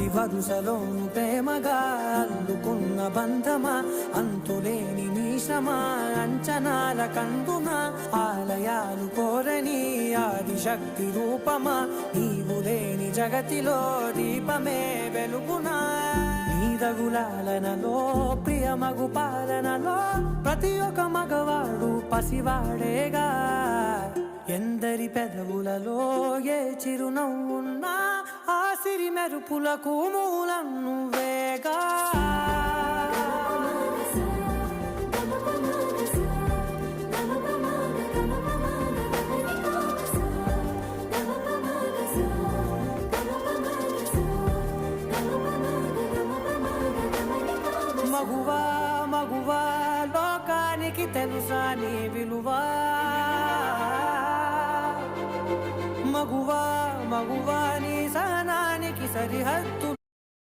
ప్రతి వరుసలోను ప్రేమగా అల్లుకున్న బంధమా, అంతులేని నీశమా, అంచనాల కందున ఆలయాలు కోరని ఆదిశక్తి రూపమా, నీవు లేని జగతిలో దీపమే వెలుగునా. నీదగులాలనలో ప్రియమగు పాలనలో ప్రతి ఒక్క మగవాడు పసివాడేగా. ఎందరి పెదవులలో ఏ చిరునవ్వున్నా ఆ సిరి మెరుపులకు మూలం నువ్వేగా. మగువా మగువా లోకానికి తెలుసా నీ విలువా. మగువా మగువా నీ సహనానికి సరిహద్దు